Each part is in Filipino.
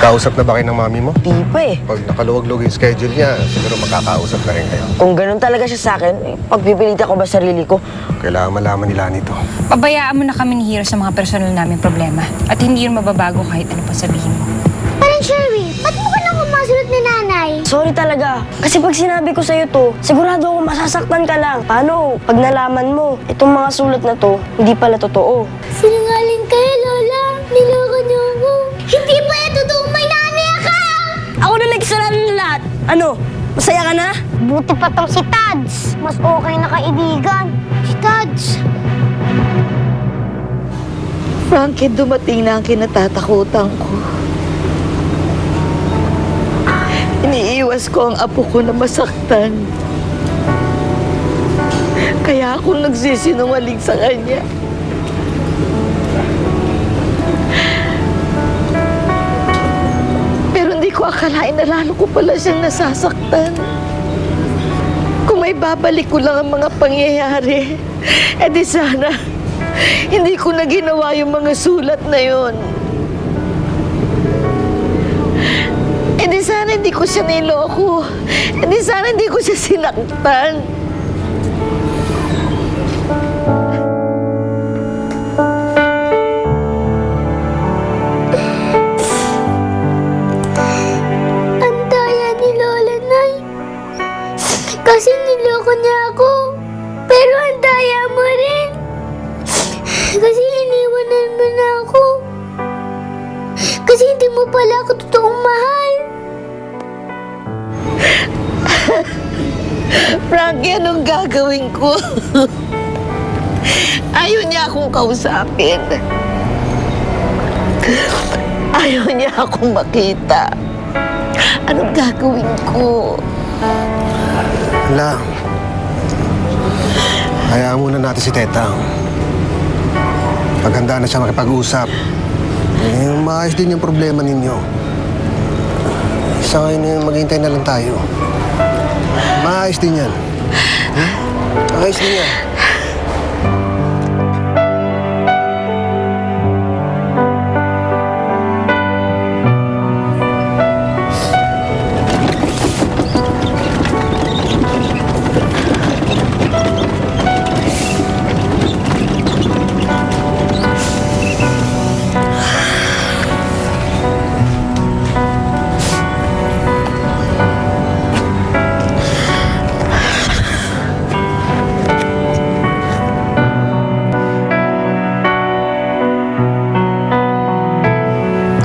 Kausap na ba kayo ng mami mo? Di pa eh. Pag nakaluwag-luwag yung schedule niya, siguro makakausap na rin kayo. Kung ganun talaga siya sa akin, pagpipilitan ko ba sarili ko? Kailangan malaman nila nito. Pabayaan mo na kami ni Hero sa mga personal naming problema. At hindi yun mababago kahit ano pa sabihin mo. Parang Sherwin, ba't mo ka lang kumasulot ni nanay? Sorry talaga. Kasi pag sinabi ko sa'yo to, sigurado ako masasaktan ka lang. Paano? Pag nalaman mo, itong mga sulat na to, hindi pala totoo. Sinungaling kayo, Lola. Niloko niyo ako. Hindi pa yan totoo, may nanay ka! Ako na nagkasalanan ng lahat. Ano? Masaya ka na? Buti pa tong si Tads. Mas okay na kaibigan. Si Tads. Frankie, dumating na ang kinatatakutan ko. Iniiwas ko ang apo ko na masaktan. Kaya ako nagsisinungaling sa kanya. Pero hindi ko akalain na lalo ko pala siyang nasasaktan. Kung may babalik ko lang ang mga pangyayari, edi sana hindi ko na ginawa yung mga sulat na yon. E di sana hindi ko siya niloko. E di sana hindi ko siya sinaktan. Ang daya ni Lola, Nay. Kasi niloko niya ako. Pero ang daya mo rin. Kasi iniwanan mo na ako. Kasi hindi mo pala ako totoong mahal. Frankie, anong gagawin ko? Ayaw niya akong kausapin. Ayaw niya akong makita. Anong gagawin ko? Wala. Hayaan muna natin si Tetang. Paghanda na siya makipag-usap, maayos din yung problema ninyo. Sa ngayon, maghintay na lang tayo. Maayos din yan. Maayos din yan.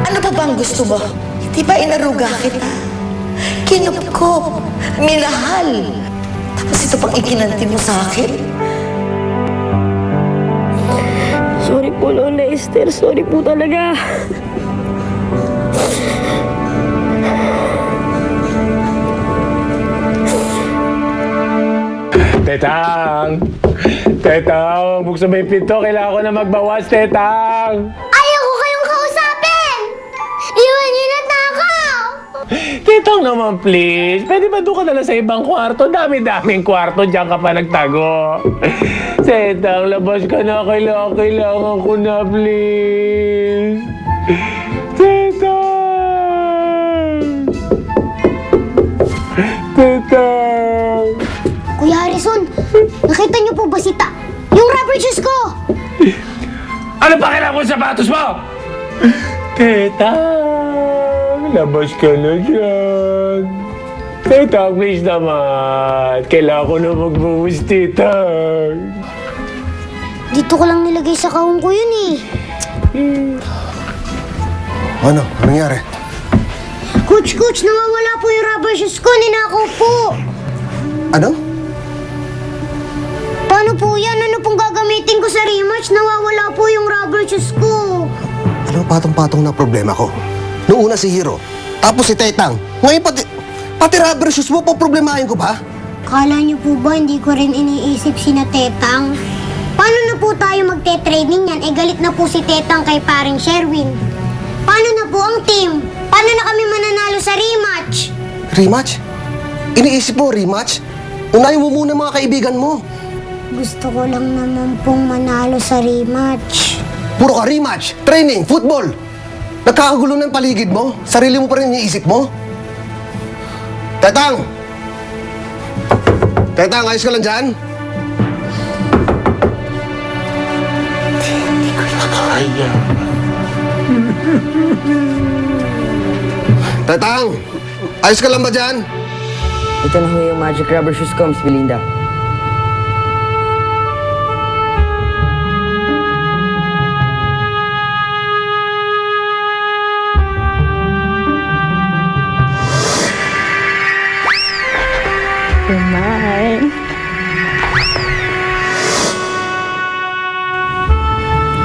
Ano pa bang gusto mo? Di ba inaruga kita? Kinupkop, minahal. Tapos ito pang ikinanti mo sa akin? Sorry po, Lola Esther. Sorry po talaga. Tetang! Tetang! Buksan mo yung pinto. Kailangan ko na magbawas, Tetang! Ayaw ko kayong kausapin! Iwan niyo na takaw! Tetang naman, please. Pwede ba doon ka na lang sa ibang kwarto? Dami-daming kwarto. Diyan ka pa nagtago. Tetang, labas ka na. Kailangan ko na, please. Tetang! Tetang! Kuya Harrison, nakita niyo po ba yung rubber shoes ko? Ano pa kailangan ko sa sapatos mo? Tetang, labas ka na dyan. Tetang, please naman. Kailangan ko na magbuwis, Tetang. Dito ko lang nilagay sa kahong ko yun eh. Ano? Anong nangyari? Coach, nawawala po yung rubber shoes ko. Ninakaw po. Ano? Paano po yan? Ano pong gagamitin ko sa rematch? Nawawala po yung rubber shoes ko. Ano patong-patong na problema ko? Noong una si Hero, tapos si Tetang. Ngayon pati rubber shoes mo, problemahin ko ba? Kala niyo po ba hindi ko rin iniisip si na Tetang? Paano na po tayo magte-training yan? Galit na po si Tetang kay paring Sherwin. Paano na po ang team? Paano na kami mananalo sa rematch? Rematch? Iniisip mo, rematch? Unahin mo muna mga kaibigan mo. Gusto ko lang naman pong manalo sa rematch. Puro ka rematch, training, football. Nagkakagulo ng paligid mo. Sarili mo pa rin iniisip mo. Tetang! Tetang, ayos ka lang dyan? Tetang! Ayos ka lang ba dyan? Ito na ho yung magic rubber shoes ko, Miss Belinda.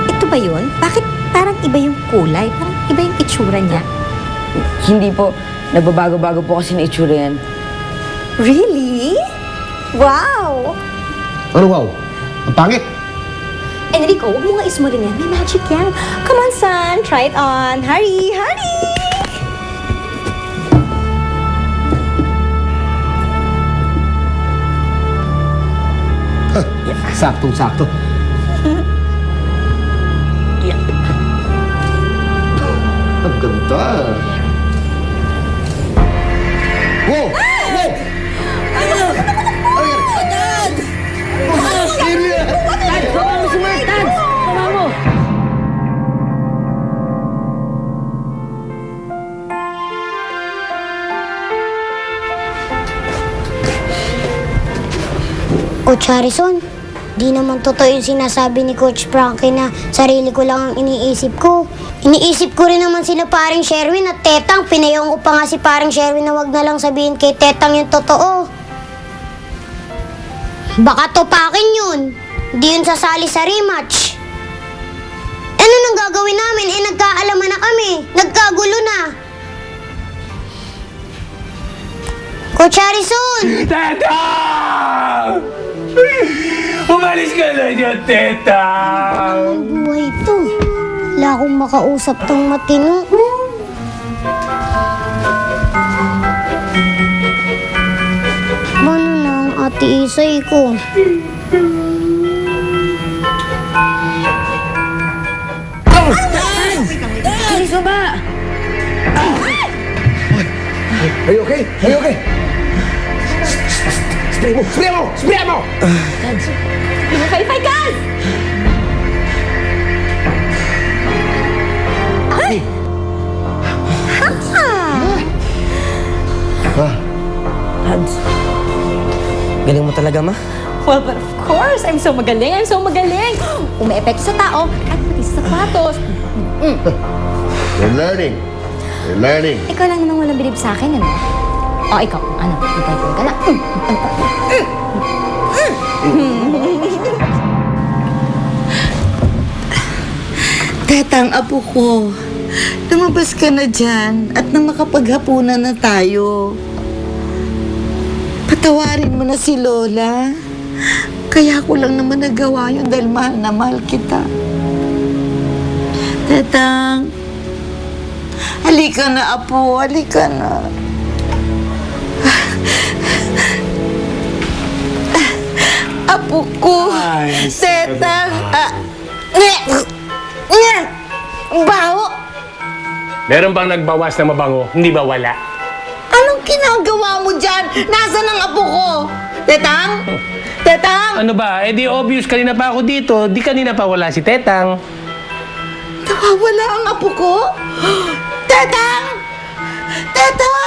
Ito ba yun? Bakit parang iba yung kulay? Parang iba yung itsura niya. Hindi po. Nagbabago-bago po kasi na itsura yan. Really? Wow! Ano wow? Ang pangit. Enrico, huwag mo nga ismulin yan. May magic yan. Come on, son. Try it on. Hurry! Hurry! Saktong-sakto. Ang ganda. Wow! Wow! Coach Harrison, di naman totoo yung sinasabi ni Coach Frankie na sarili ko lang ang iniisip ko. Iniisip ko rin naman sila paring Sherwin at Tetang. Pinayong ko pa nga si paring Sherwin na wag na lang sabihin kay Tetang yung totoo. Baka topakin yun. Di yun sasali sa rematch. Ano nang gagawin namin? Nagkaalaman na kami. Nagkagulo na. Coach Harrison! Tetang! Umalis ka na dyan, Tetang! Ang buhay ito. Wala akong makausap tong matino. Paano na ang ate Isay ko? Are you okay? Are you okay? Spray mo! Spray mo! Spray mo! Lumify ka! Hans, galing mo talaga, ma? Well, but of course, I'm so magaling. I'm so magaling. Umi-epekto sa tao at pati sa sapatos. You're learning. You're learning. Ikaw lang namang walang bilib sa akin, ano? O, ikaw, ano? Ipay-pay ka na. Tetang, apo ko, lumabas ka na dyan at nang makapaghapunan na tayo. Patawarin mo na si Lola. Kaya ko lang naman nagawa yun dahil mahal na mahal kita. Tetang, halika na, apo. Halika na. Apo ko. Tetang. Baho. Meron bang nagbawas na mabango? Hindi ba wala? Anong ginagawa mo dyan? Nasaan ang apo ko? Tetang? Tetang? Ano ba? Eh di obvious kanina pa ako dito. Di kanina pa wala si Tetang. Nawawala ang apo ko? Tetang! Tetang!